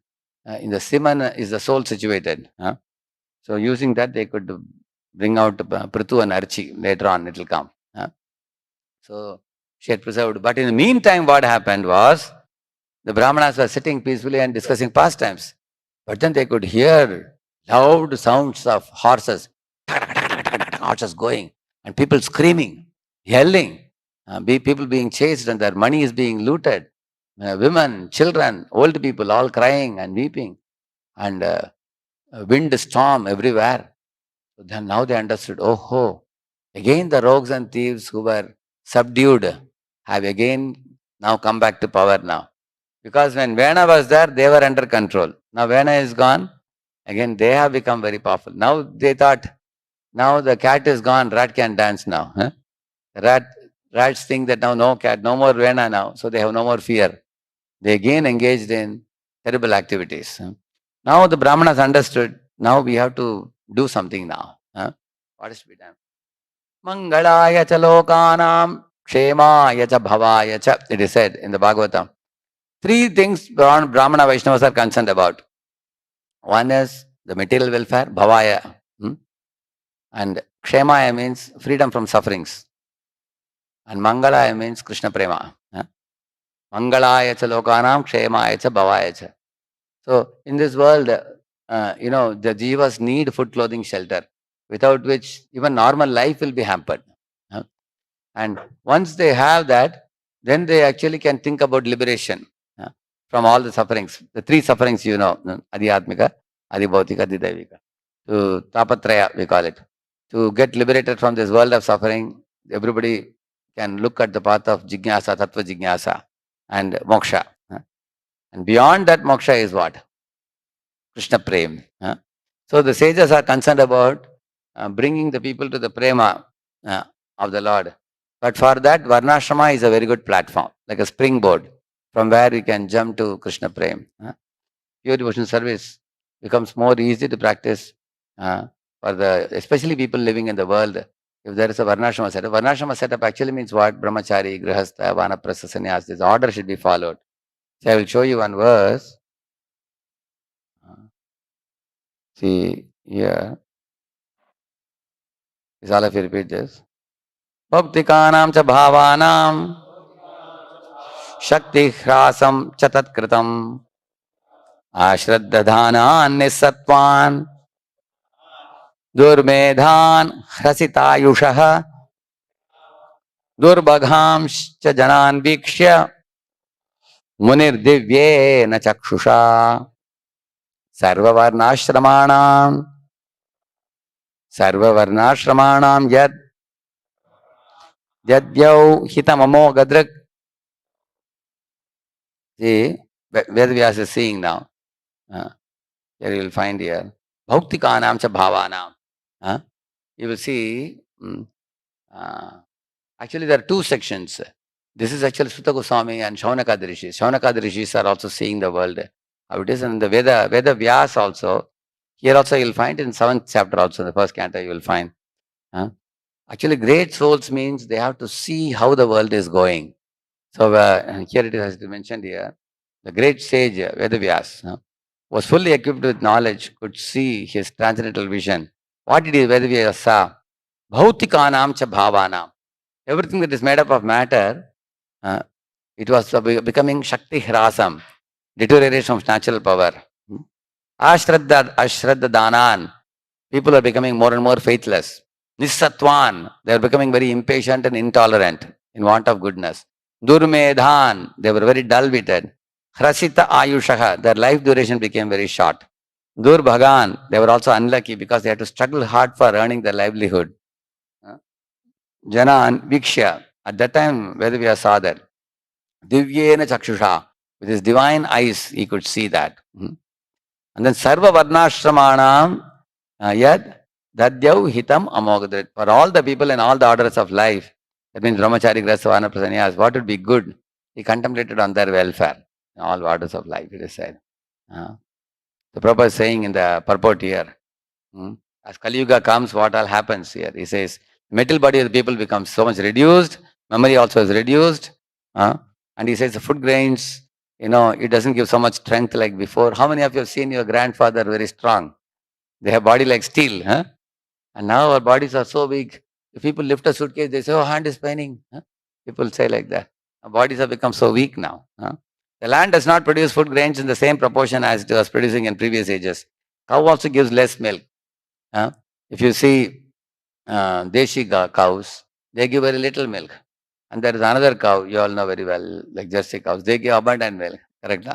in the semen is the soul situated. So using that, they could bring out Prithu and Archi. Later on, it will come. So she had preserved. But in the meantime, what happened was the Brahmanas were sitting peacefully and discussing pastimes. But then they could hear loud sounds of horses, horses going, and people screaming, yelling, people being chased, and their money is being looted. Women, children, old people, all crying and weeping, and wind storm everywhere. So then now they understood, oh, again the rogues and thieves who were subdued have again now come back to power now. Because when Vena was there, they were under control. Now Vena is gone, again they have become very powerful. Now they thought, now the cat is gone, rat can dance now. Rats think that now no cat, no more Vena now, so they have no more fear. They again engaged in terrible activities. Now the Brahmanas understood, now we have to do something now. What is to be done? Mangalaya cha lokanam, kshemaya cha bhavaya cha. It is said in the Bhagavatam. 3 things Brahmana Vaishnavas are concerned about. One is the material welfare, bhavaya, and Kshemaya means freedom from sufferings. And Mangalaya means Krishna Prema. Mangalaya cha lokanam, Kshemaya cha bhavaya cha. So in this world, the jivas need food, clothing, shelter, without which even normal life will be hampered. uh, And once they have that, then they actually can think about liberation uh, from all the sufferings. The three sufferings, Adhyatmika, Adhibhautika, Adhidaivika. To Tapatraya, we call it. To get liberated from this world of suffering, everybody can look at the path of Jignasa, Tattva Jignasa, and Moksha. And beyond that, Moksha is what? Krishna Prem. So the sages are concerned about bringing the people to the prema of the Lord. But for that, Varnashrama is a very good platform, like a springboard from where we can jump to Krishna Prem. Pure devotional service becomes more easy to practice for especially people living in the world. If there is a Varnashrama setup actually means what? Brahmachari, Grihastha, Vanaprastha, Sannyas. This order should be followed. So I will show you one verse. See here. Is all of you repeat this? Bhaktikanam cha bhavanam shakti hrasam cha tatkritam ashraddhadhanan nisatvan durmedhan hrasitayushah durbhagham cha janan vikshya munir divye na chakshusha sarvavarnashramanam yadyau hitamamo gadrak. See, Vedavyas is seeing now. Here you will find here. Bhauktikanam cha bhavanam. You will see, actually there are two sections. This is actually Sutta Goswami and Shaunaka Rishis. Shaunaka Rishis are also seeing the world how it is. And the Veda Vyas also, here also you will find in 7th chapter also, in the first canto you will find. Actually great souls means they have to see how the world is going. So here it is mentioned here. The great sage Vedavyas was fully equipped with knowledge, could see his transcendental vision. What did Vedavyas saw? Bhautikanam cha bhavanam. Everything that is made up of matter, it was becoming Shakti Hrasam, deterioration of natural power. Ashraddha Danan. People are becoming more and more faithless. Nisatwan. They are becoming very impatient and intolerant in want of goodness. Durmedhan. They were very dull-witted. Hrasita Ayushaha. Their life duration became very short. Durbhagan. They were also unlucky because they had to struggle hard for earning their livelihood. Janan Vikshya. At that time, Vedavyas saw that. Divyena Chakshusha. With his divine eyes, he could see that. And then Sarva Varnashramanam Yad Dadyau Hitam Amogadrit. For all the people in all the orders of life, that means Brahmachari, Grihastha, Vanaprastha, Sannyas, what would be good? He contemplated on their welfare in all orders of life, it is said. The Prabhupada is saying in the purport here, as Kali Yuga comes, what all happens here? He says, mental body of the people becomes so much reduced, memory also is reduced, and he says the food grains, it doesn't give so much strength like before. How many of you have seen your grandfather very strong? They have body like steel, and now our bodies are so weak. If people lift a suitcase, they say, oh, hand is paining. People say like that. Our bodies have become so weak now. The land does not produce food grains in the same proportion as it was producing in previous ages. Cow also gives less milk. If you see Deshi cows, they give very little milk. And there is another cow, you all know very well, like Jersey cows. They give abundant milk, correct?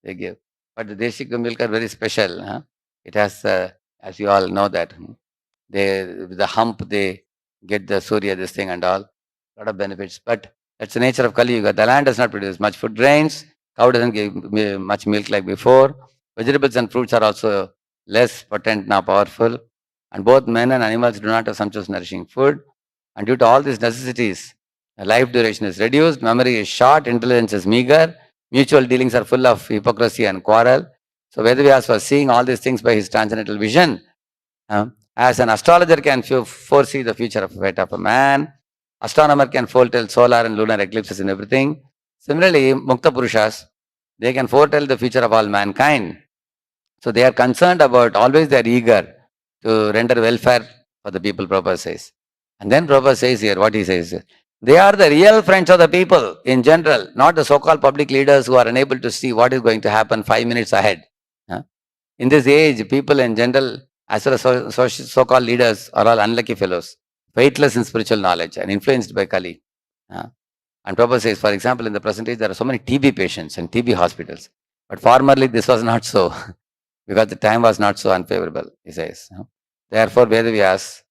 They give. But the Deshi milk are very special. It has, as you all know that, the hump, they get the Surya, this thing and all. Lot of benefits. But that's the nature of Kali Yuga. The land does not produce much food grains. Cow doesn't give much milk like before. Vegetables and fruits are also less potent, now powerful. And both men and animals do not have sumptuous nourishing food. And due to all these necessities, life duration is reduced, memory is short, intelligence is meager, mutual dealings are full of hypocrisy and quarrel. So Vedavyas was seeing all these things by his transcendental vision. As an astrologer can foresee the future of fate of a man, astronomer can foretell solar and lunar eclipses and everything. Similarly, Mukta Purushas, they can foretell the future of all mankind. So they are concerned about, always they are eager to render welfare for the people, Prabhupada says. And then Prabhupada says here, what he says, they are the real friends of the people in general, not the so-called public leaders who are unable to see what is going to happen 5 minutes ahead. Huh? In this age, people in general, as well as so-called leaders, are all unlucky fellows, faithless in spiritual knowledge and influenced by Kali. Huh? And Prabhupada says, for example, in the present age, there are so many TB patients and TB hospitals. But formerly, this was not so, because the time was not so unfavorable, he says. Therefore, Vedavyas,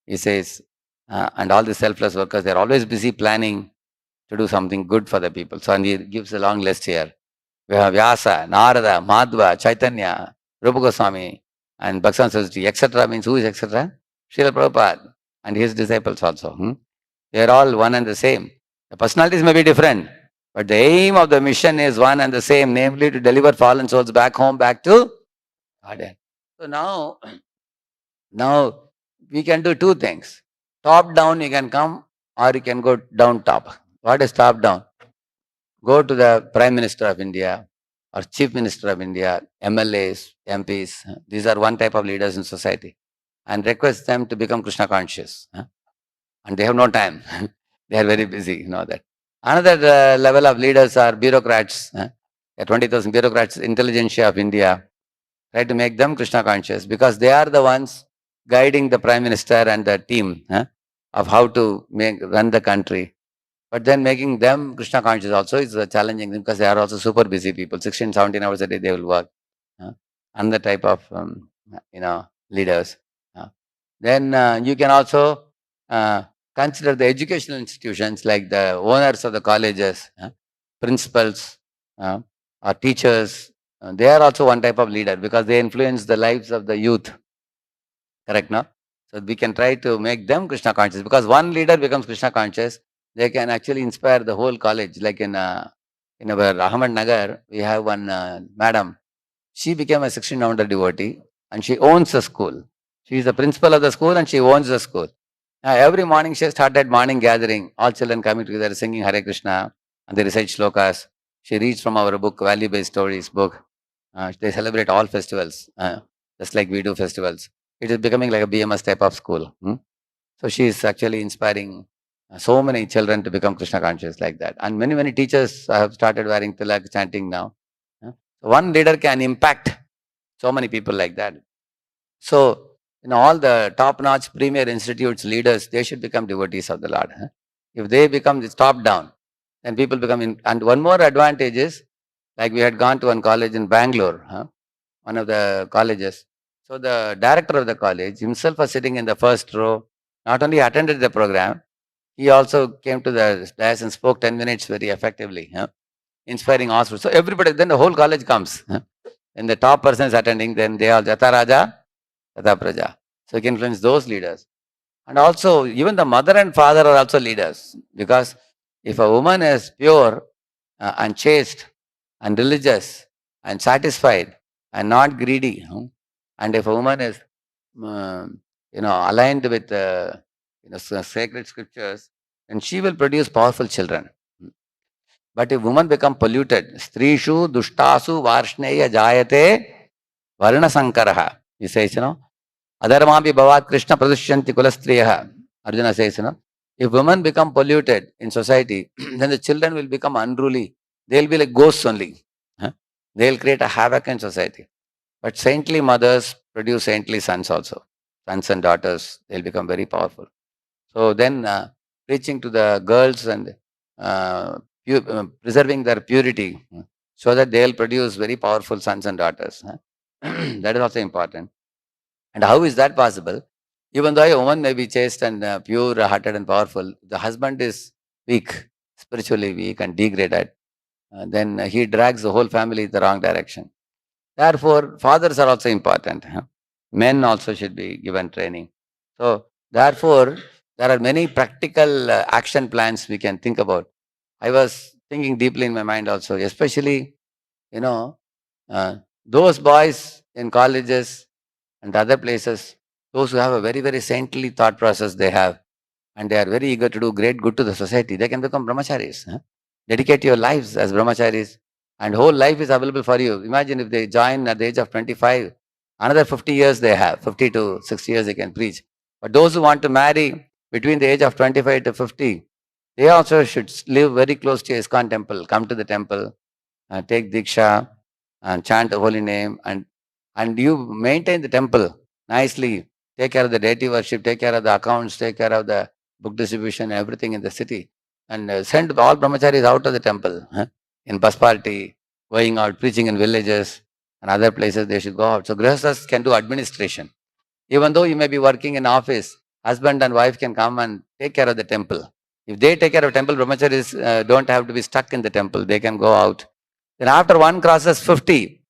he says, and all the selfless workers, they're always busy planning to do something good for the people. So, and he gives a long list here. We have Vyasa, Narada, Madhva, Chaitanya, Rupa Goswami, and Bhaksan Saraswati, etc. Means who is etc.? Srila Prabhupada and his disciples also. They are all one and the same. The personalities may be different, but the aim of the mission is one and the same, namely to deliver fallen souls back home, back to Godhead. So now we can do two things. Top down you can come, or you can go down top. What is top down? Go to the Prime Minister of India or Chief Minister of India, MLAs, MPs. These are one type of leaders in society, and request them to become Krishna conscious. And they have no time. They are very busy, you know that. Another level of leaders are bureaucrats. 20,000 bureaucrats, intelligentsia of India. Try to make them Krishna conscious, because they are the ones guiding the Prime Minister and the team of how to run the country. But then making them Krishna conscious also is challenging them, because they are also super busy people. 16, 17 hours a day they will work. And the type of leaders. Then you can also consider the educational institutions, like the owners of the colleges, principals, or teachers. They are also one type of leader, because they influence the lives of the youth. Correct, no? So we can try to make them Krishna conscious, because one leader becomes Krishna conscious, they can actually inspire the whole college. Like in our Ahmednagar, we have one madam. She became a 16-founder devotee, and she owns the school. She is the principal of the school and she owns the school. Every morning she started morning gathering, all children coming together singing Hare Krishna, and they recite shlokas. She reads from our book, Value-Based Stories book. They celebrate all festivals, just like we do festivals. It is becoming like a BMS type of school. So she is actually inspiring so many children to become Krishna conscious like that. And many, many teachers have started wearing tilak, chanting now. One leader can impact so many people like that. So, all the top-notch premier institutes leaders, they should become devotees of the Lord. If they become this top-down, then people become and one more advantage is, like we had gone to one college in Bangalore, one of the colleges. So the director of the college himself was sitting in the first row. Not only attended the program, he also came to the class and spoke 10 minutes very effectively, inspiring all. So everybody, then the whole college comes. And the top person is attending, then they all Jata Raja, Jata Praja. So you can influence those leaders. And also, even the mother and father are also leaders. Because if a woman is pure and chaste and religious and satisfied and not greedy, and if a woman is, aligned with, sacred scriptures, then she will produce powerful children. But if woman become polluted, strishu dushtasu varshneya jayate varna sankaraha. He says, Adharmabhi bhavat Krishna pradushyanti kulastriyaha. Arjuna says, if women become polluted in society, then the children will become unruly. They'll be like ghosts only. They'll create a havoc in society. But saintly mothers produce saintly sons also. Sons and daughters, they'll become very powerful. So then preaching to the girls and preserving their purity, so that they'll produce very powerful sons and daughters. That is also important. And how is that possible? Even though a woman may be chaste and pure-hearted and powerful, the husband is weak, spiritually weak and degraded. Then he drags the whole family in the wrong direction. Therefore, fathers are also important. Men also should be given training. So, therefore, there are many practical action plans we can think about. I was thinking deeply in my mind also, especially, those boys in colleges and other places, those who have a very, very saintly thought process they have, and they are very eager to do great good to the society, they can become brahmacharis. Dedicate your lives as brahmacharis, and whole life is available for you. Imagine if they join at the age of 25, another 50 years they have, 50 to 60 years they can preach. But those who want to marry between the age of 25 to 50, they also should live very close to ISKCON temple, come to the temple, take Diksha and chant the holy name, and you maintain the temple nicely, take care of the deity worship, take care of the accounts, take care of the book distribution, everything in the city, and send all brahmacharis out of the temple in bus party, going out, preaching in villages and other places they should go out. So grihasthas can do administration. Even though you may be working in office, husband and wife can come and take care of the temple. If they take care of temple, brahmacharis don't have to be stuck in the temple. They can go out. Then after one crosses 50,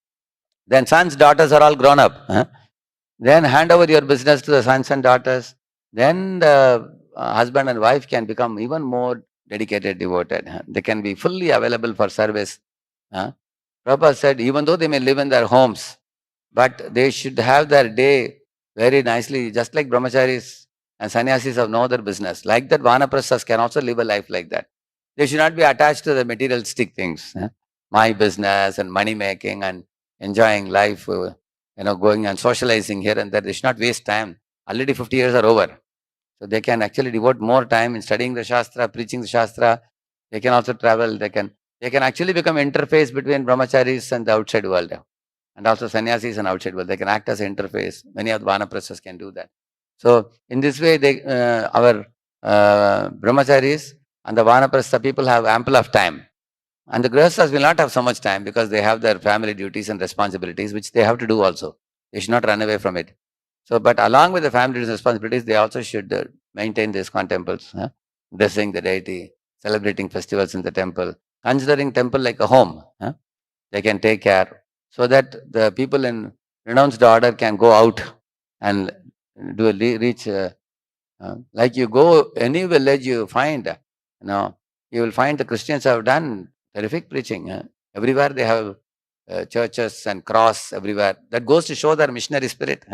then sons, daughters are all grown up. Then hand over your business to the sons and daughters. Then the husband and wife can become even more dedicated, devoted. They can be fully available for service. Prabhupada said, even though they may live in their homes, but they should have their day very nicely, just like brahmacharis and sannyasis have no other business. Like that, vanaprasthas can also live a life like that. They should not be attached to the materialistic things, my business and money making and enjoying life, going and socializing here and there. They should not waste time. Already 50 years are over. So they can actually devote more time in studying the Shastra, preaching the Shastra. They can also travel. They can actually become interface between brahmacharis and the outside world. And also sannyasis and outside world. They can act as an interface. Many of the vanaprasthas can do that. So in this way, our brahmacharis and the vanaprastha people have ample of time. And the grihasthas will not have so much time because they have their family duties and responsibilities, which they have to do also. They should not run away from it. So, but along with the family duties and responsibilities, they also should maintain the ISKCON temples, blessing the deity, celebrating festivals in the temple, considering temple like a home. They can take care so that the people in renounced order can go out and reach. Like you go any village, you find, you will find the Christians have done terrific preaching. Everywhere they have churches and cross everywhere. That goes to show their missionary spirit.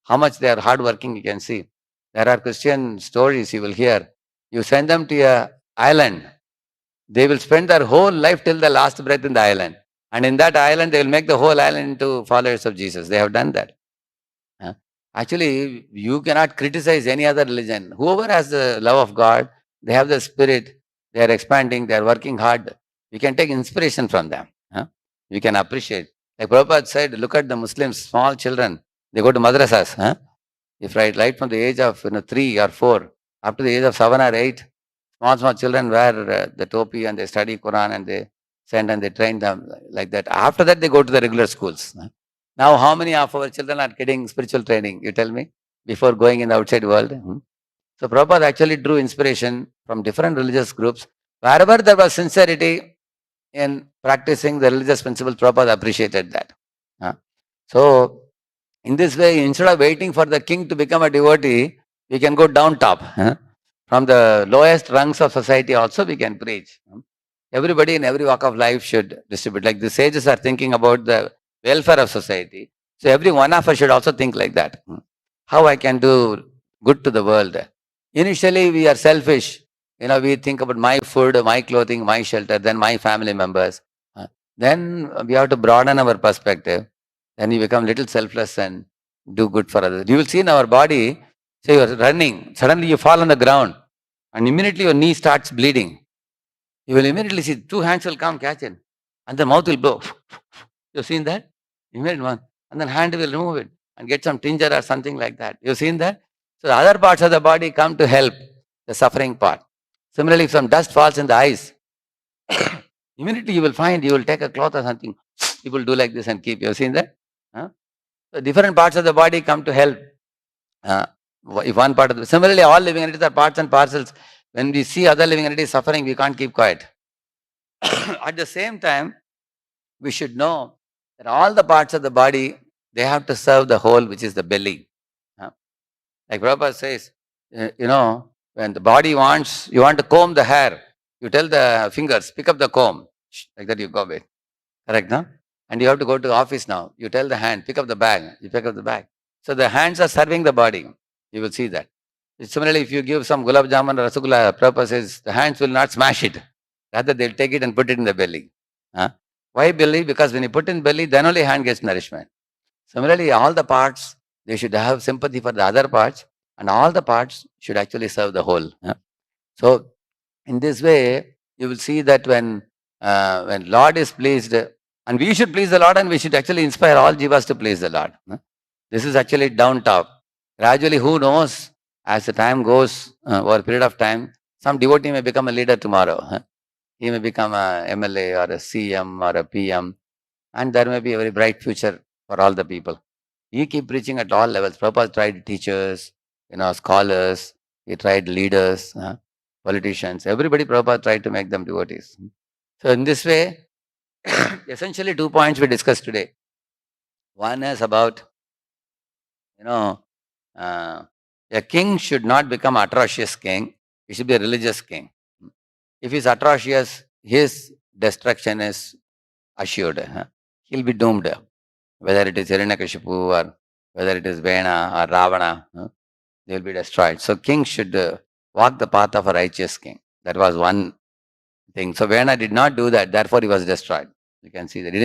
How much they are hardworking, you can see. There are Christian stories you will hear. You send them to a island, they will spend their whole life till the last breath in the island. And in that island, they will make the whole island into followers of Jesus. They have done that. Actually, you cannot criticize any other religion. Whoever has the love of God, they have the spirit, they are expanding, they are working hard. You can take inspiration from them. You can appreciate. Like Prabhupada said, look at the Muslims, small children, they go to madrasas. If right from the age of 3 or 4, up to the age of 7 or 8, small children wear the topi and they study Quran and they send and they train them like that. After that, they go to the regular schools. Now, how many of our children are getting spiritual training? You tell me, before going in the outside world. So Prabhupada actually drew inspiration from different religious groups. Wherever there was sincerity in practicing the religious principles, Prabhupada appreciated that. So in this way, instead of waiting for the king to become a devotee, we can go down top. From the lowest rungs of society also we can preach. Everybody in every walk of life should distribute. Like the sages are thinking about the welfare of society. So every one of us should also think like that. How I can do good to the world. Initially we are selfish. We think about my food, my clothing, my shelter, then my family members. Then we have to broaden our perspective. Then you become little selfless and do good for others. You will see in our body, say you are running, suddenly you fall on the ground and immediately your knee starts bleeding. You will immediately see 2 hands will come, catch it, and the mouth will blow. You've seen that? Immediate one. And then hand will remove it and get some tincture or something like that. You've seen that? So the other parts of the body come to help the suffering part. Similarly, if some dust falls in the eyes, immediately you will take a cloth or something. People do like this and keep. You've seen that? So different parts of the body come to help. If one part of the, similarly, all living entities are parts and parcels. When we see other living entities suffering, we can't keep quiet. At the same time, we should know that all the parts of the body, they have to serve the whole, which is the belly. Like Prabhupada says, when the body wants, you want to comb the hair, you tell the fingers, pick up the comb. Like that you go away. Correct, no? And you have to go to the office now. You tell the hand, pick up the bag. You pick up the bag. So the hands are serving the body. You will see that. Similarly, if you give some gulab jamun or rasgulla, Prabhupada says the hands will not smash it. Rather, they'll take it and put it in the belly. Why belly? Because when you put in belly, then only hand gets nourishment. Similarly, all the parts, they should have sympathy for the other parts. and all the parts should actually serve the whole. So in this way, you will see that when Lord is pleased, and we should please the Lord, and we should actually inspire all jivas to please the Lord. This is actually down top. Gradually, who knows? As the time goes, over a period of time, some devotee may become a leader tomorrow. He may become a MLA or a CM or a PM, and there may be a very bright future for all the people. He keep preaching at all levels. Prabhupada tried teachers, scholars. He tried leaders, politicians. Everybody Prabhupada tried to make them devotees. So in this way, essentially 2 points we discussed today. One is about, you know, uh, a king should not become atrocious king. He should be a religious king. If he's atrocious, his destruction is assured. He'll be doomed. Whether it is Hiranyakashipu or whether it is Vena or Ravana, they will be destroyed. So king should walk the path of a righteous king. That was one thing. So Vena did not do that. Therefore, he was destroyed. You can see that he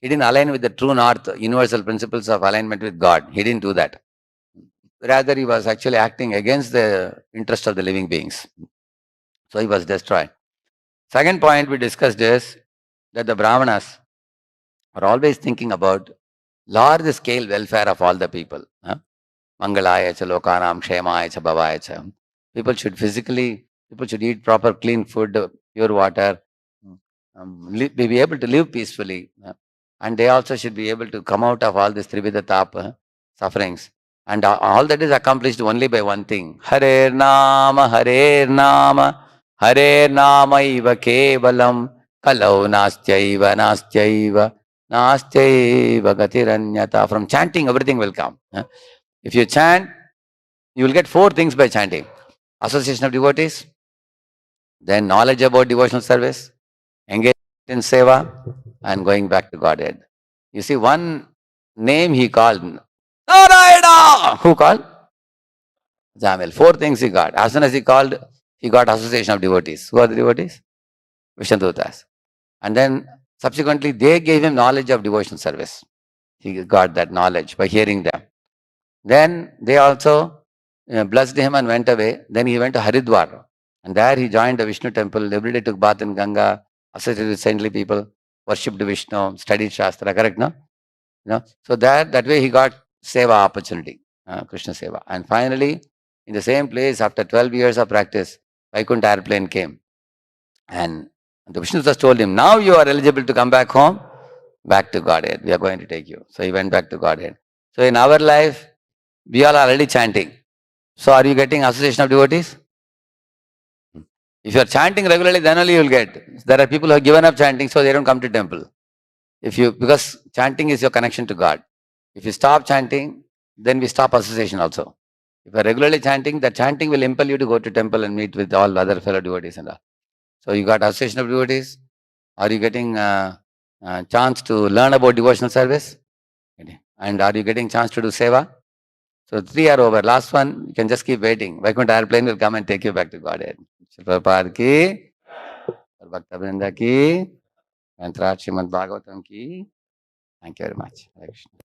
didn't align with the true north, universal principles of alignment with God. He didn't do that. Rather, he was actually acting against the interest of the living beings. So he was destroyed. Second point we discussed is that the Brahmanas are always thinking about large scale welfare of all the people. Mangalaya cha lokanam kshemaya cha bhavaya cha. People should eat proper clean food, pure water, be able to live peacefully. And they also should be able to come out of all this Trivida tapa sufferings. And all that is accomplished only by one thing. Hare Nama, Hare Nama, Hare Nama iva kevalam, kalau nastyaiva, nastyaiva, nastyaiva gatiranyata. From chanting, everything will come. If you chant, you will get 4 things by chanting. Association of devotees, then knowledge about devotional service, engagement in seva, and going back to Godhead. You see, one name he called, Narayana! Who called? Jamil. 4 things he got. As soon as he called, he got association of devotees. Who are the devotees? Vishnudutas. And then subsequently, they gave him knowledge of devotional service. He got that knowledge by hearing them. Then they also blessed him and went away. Then he went to Haridwar. And there he joined the Vishnu temple. Every day took bath in Ganga, associated with saintly people, worshipped Vishnu, studied Shastra, correct, no? So that way he got seva opportunity, Krishna seva. And finally, in the same place, after 12 years of practice, Vaikuntha airplane came. And the Vishnu just told him, now you are eligible to come back home, back to Godhead. We are going to take you. So he went back to Godhead. So in our life, we all are already chanting. So are you getting association of devotees? If you are chanting regularly, then only you will get. There are people who have given up chanting, so they don't come to temple. Because chanting is your connection to God. If you stop chanting, then we stop association also. If you are regularly chanting, the chanting will impel you to go to temple and meet with all other fellow devotees and all. So you got association of devotees. Are you getting a chance to learn about devotional service? And are you getting chance to do seva? So 3 are over. Last one, you can just keep waiting. Vaikuntha airplane will come and take you back to Godhead. Prabhupada ki, Bhakta Vrinda ki, and Srimad Bhagavatam ki. Thank you very much. Hare Krishna.